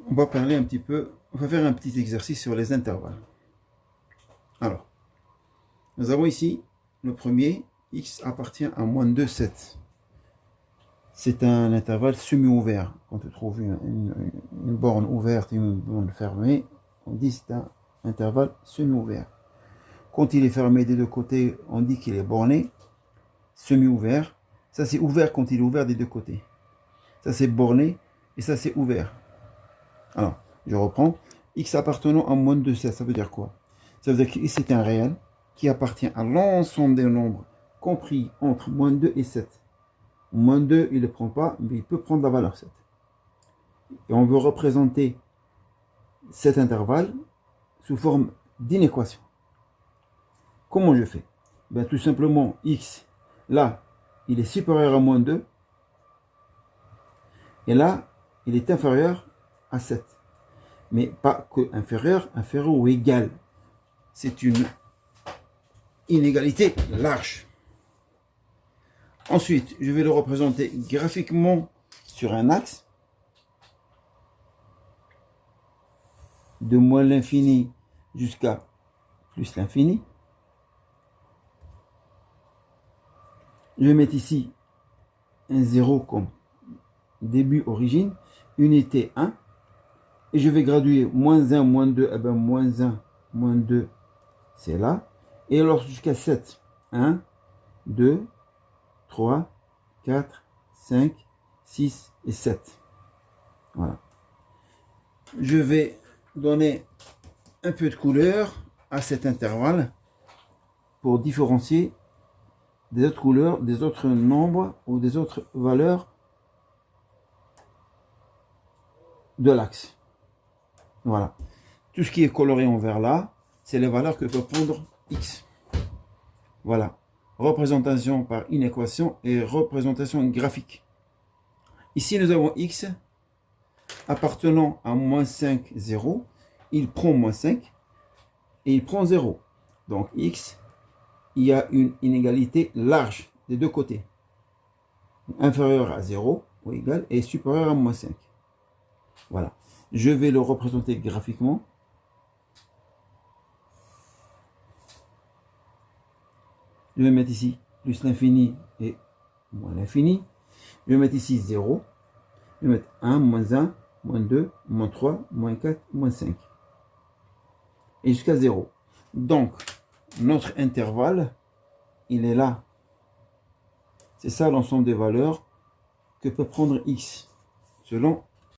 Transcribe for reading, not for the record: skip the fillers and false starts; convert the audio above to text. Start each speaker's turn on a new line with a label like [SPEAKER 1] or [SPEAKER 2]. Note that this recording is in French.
[SPEAKER 1] on va parler un petit peu, on va faire un petit exercice sur les intervalles. Alors, nous avons ici le premier, x appartient à moins 2, 7. C'est un intervalle semi-ouvert. Quand on trouve une borne ouverte et une borne fermée, on dit que c'est un intervalle semi-ouvert. Quand il est fermé des deux côtés, on dit qu'il est borné, semi-ouvert. Ça, c'est ouvert quand il est ouvert des deux côtés. Ça, c'est borné et ça, c'est ouvert. Alors, je reprends. X appartenant à moins de 7, ça veut dire quoi? Ça veut dire que x est un réel qui appartient à l'ensemble des nombres compris entre moins 2 et 7. Moins 2, il ne le prend pas, mais il peut prendre la valeur 7. Et on veut représenter cet intervalle sous forme d'inéquation. Comment je fais? Ben, tout simplement, x, là, il est supérieur à moins 2, et là, il est inférieur à 7. Mais pas que inférieur ou égal. C'est une inégalité large. Ensuite, je vais le représenter graphiquement sur un axe de moins l'infini jusqu'à plus l'infini. Je vais mettre ici un 0 comme début origine, unité 1, et je vais graduer moins 1, moins 2, moins 1, moins 2, c'est là, et alors jusqu'à 7, 1, 2, 3, 4, 5, 6 et 7. Voilà. Je vais donner un peu de couleur à cet intervalle pour différencier des autres couleurs, des autres nombres ou des autres valeurs de l'axe. Voilà. Tout ce qui est coloré en vert là, c'est les valeurs que peut prendre x. Voilà. Représentation par inéquation et représentation graphique. Ici, nous avons x appartenant à moins 5, 0. Il prend moins 5 et il prend 0. Donc x, il y a une inégalité large des deux côtés. Inférieur à 0 ou égal et supérieur à moins 5. Voilà. Je vais le représenter graphiquement. Je vais mettre ici plus l'infini et moins l'infini. Je vais mettre ici 0. Je vais mettre 1, moins 1, moins 2, moins 3, moins 4, moins 5. Et jusqu'à 0. Donc, notre intervalle, il est là. C'est ça l'ensemble des valeurs que peut prendre x, selon